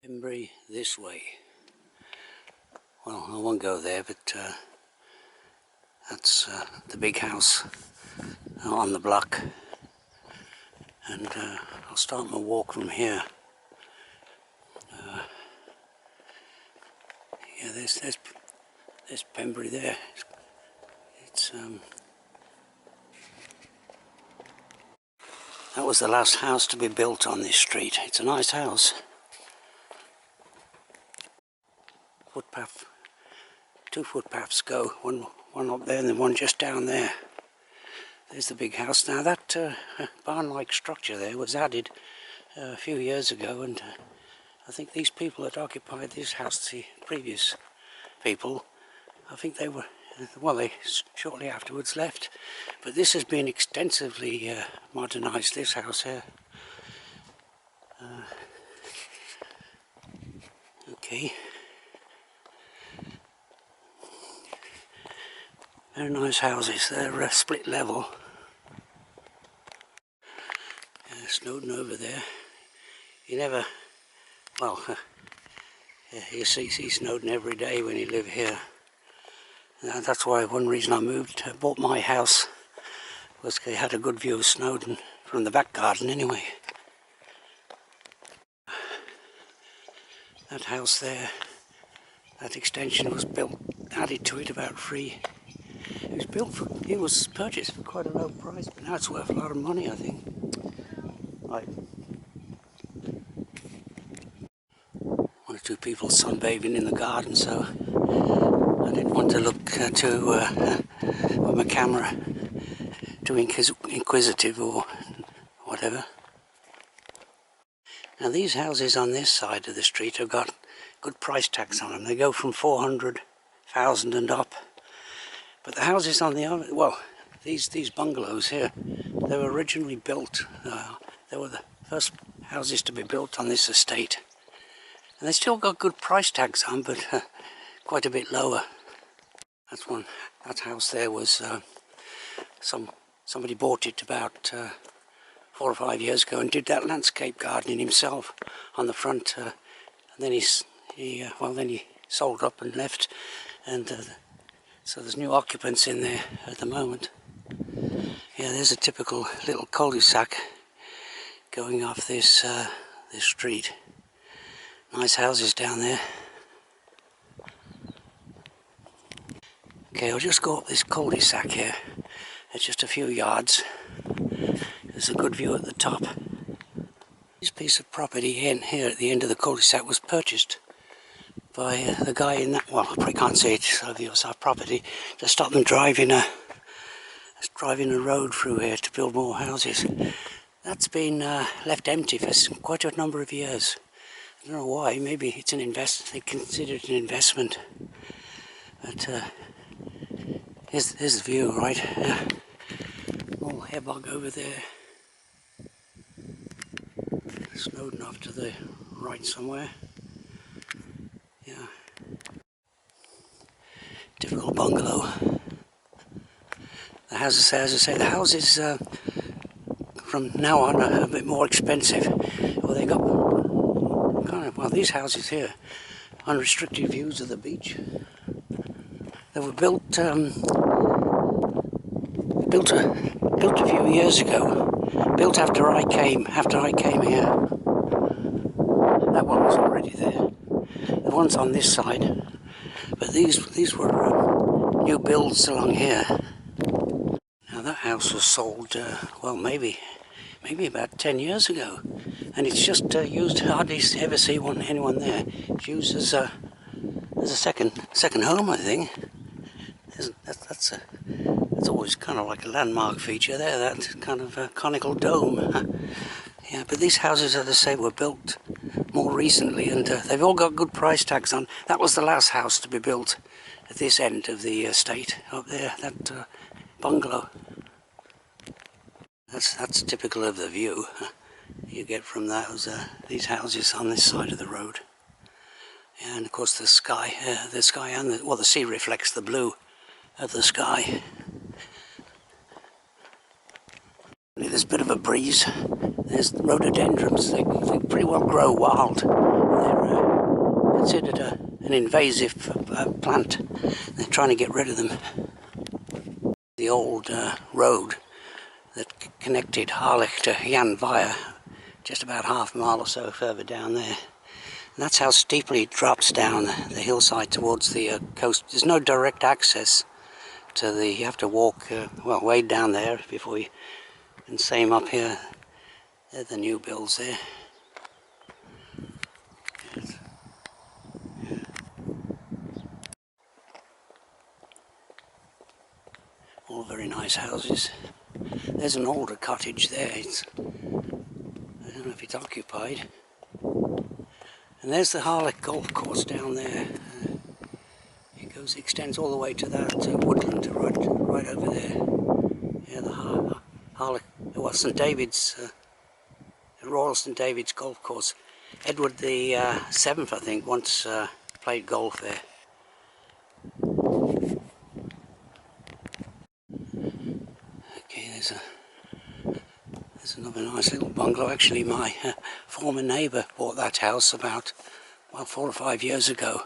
Pembury this way. Well, I won't go there, but that's the big house on the block, and I'll start my walk from here. Yeah, there's Pembury there. It's that was the last house to be built on this street. It's a nice house. Footpath, two footpaths go, one up there and then one just down there. There's the big house. Now that barn-like structure there was added a few years ago, and I think these people that occupied this house, the previous people, I think they were, well, they shortly afterwards left. But this has been extensively modernised, this house here. Okay. Very nice houses. They're split level. Snowden over there. You never, well, you see Snowden every day when you live here. That's why one reason I moved, bought my house, was I had a good view of Snowden from the back garden anyway. That house there, that extension was built, added to it about free. It was purchased for quite a low price, but now it's worth a lot of money, I think. One or two people sunbathing in the garden, so I didn't want to look with my camera too inquisitive or whatever. Now these houses on this side of the street have got good price tags on them. They go from 400,000 and up. But the houses on the other, well, these bungalows here, they were originally built. They were the first houses to be built on this estate. And they still got good price tags on, but quite a bit lower. That house there was, somebody bought it about 4 or 5 years ago and did that landscape gardening himself on the front. And then he sold up and left, and so there's new occupants in there at the moment. Yeah, there's a typical little cul-de-sac going off this street. Nice houses down there. Okay, I'll just go up this cul-de-sac here. It's just a few yards. There's a good view at the top. This piece of property in here at the end of the cul-de-sac was purchased by the guy in that, well, I probably can't say it's our property, to stop them driving a road through here to build more houses. That's been left empty for quite a number of years. I don't know why. Maybe it's an investment. They consider it an investment. But here's the view, right? Little harebog over there. Snowden off to the right somewhere. Yeah. Typical bungalow. The houses, as I say, the houses from now on are a bit more expensive. Well, they got well, these houses here, unrestricted views of the beach. They were built a few years ago. Built after I came here. That one was already there. The ones on this side, but these were new builds along here. Now that house was sold, well, maybe about 10 years ago, and it's just used. Hardly ever see anyone there. It's used as a second home, I think. That's always kind of like a landmark feature there. That kind of conical dome. Yeah, but these houses, as I say, were built more recently, and they've all got good price tags on. That was the last house to be built at this end of the estate up there. That bungalow. That's typical of the view you get from these houses on this side of the road. And of course the sky and the sea reflects the blue of the sky. There's a bit of a breeze. There's rhododendrons. They pretty well grow wild. They're considered an invasive plant. They're trying to get rid of them. The old road that connected Harlech to Janvira, just about half a mile or so further down there. And that's how steeply it drops down the hillside towards the coast. There's no direct access to the, you have to walk, well, way down there before you, and same up here. They're the new builds there. All very nice houses. There's an older cottage there. I don't know if it's occupied. And there's the Harlech golf course down there. It extends all the way to that woodland right over there. Yeah, the Harlech, well, St David's, Royal St David's golf course. Edward the Seventh, I think, once played golf there. Okay, there's another nice little bungalow. Actually, my former neighbour bought that house about, well, 4 or 5 years ago.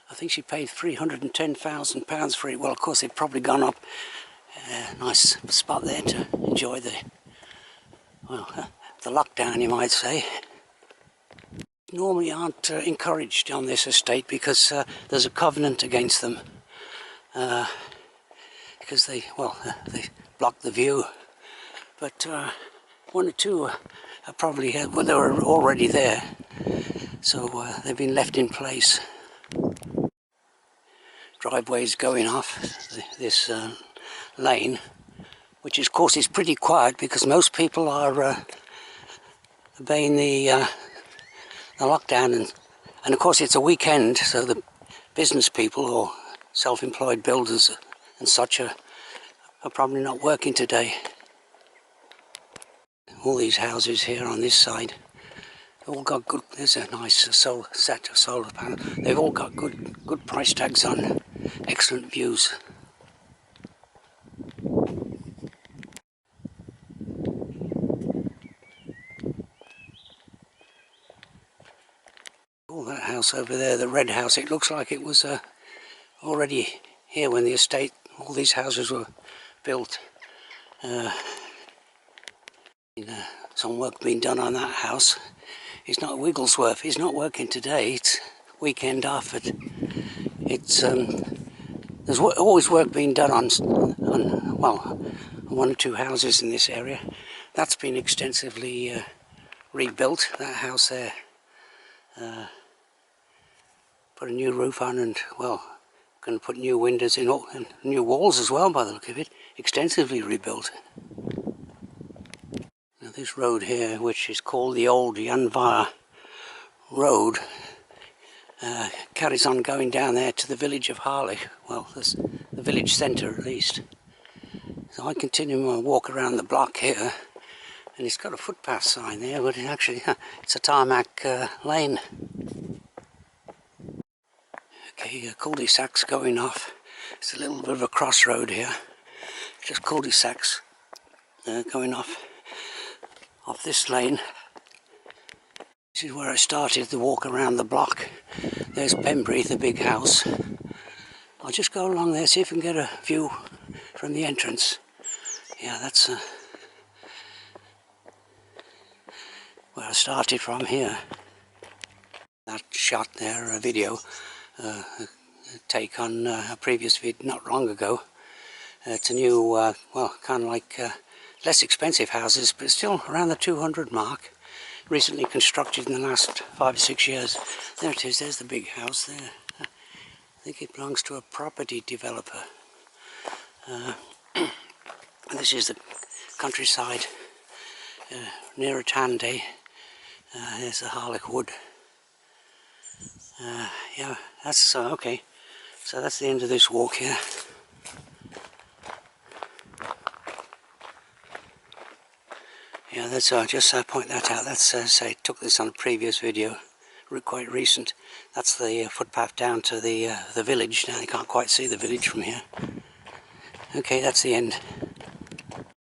I think she paid £310,000 for it. Well, of course, it's probably gone up. Nice spot there to enjoy the, well, the lockdown, you might say. Normally aren't encouraged on this estate because there's a covenant against them. Because they block the view. But one or two are probably, well, they were already there. So they've been left in place. Driveways going off this lane, which of course is pretty quiet because most people are obeying the lockdown, and of course it's a weekend, so the business people or self-employed builders and such are probably not working today. All these houses here on this side, they've all got good, there's a nice set of solar panel. They've all got good price tags on, excellent views. Oh, that house over there, the red house, it looks like it was already here when the estate, all these houses were built. Some work being done on that house. It's not Wigglesworth, he's not working today, it's weekend off. It's there's always work being done on well, one or two houses in this area. That's been extensively rebuilt, that house there. Put a new roof on and, well, going to put new windows in, and new walls as well by the look of it. Extensively rebuilt. Now this road here, which is called the old Janvira Road, carries on going down there to the village of Harlech. Well, that's the village centre at least. So I continue my walk around the block here, and it's got a footpath sign there, but actually it's a tarmac lane. Okay, cul-de-sacs going off. It's a little bit of a crossroad here. Just cul-de-sacs going off this lane. This is where I started the walk around the block. There's Pembury, the big house. I'll just go along there, see if I can get a view from the entrance. Yeah, that's where I started from here. That shot there, a video, a take on a previous vid not long ago. It's a new, well, kind of like less expensive houses, but still around the 200 mark. Recently constructed in the last 5 or 6 years. There it is, there's the big house there. I think it belongs to a property developer. This is the countryside near a Tande. There's the Harlech Wood. Yeah, that's okay. So that's the end of this walk here. Yeah, that's just point that out. That's say took this on a previous video, quite recent. That's the footpath down to the village. Now you can't quite see the village from here. Okay, that's the end.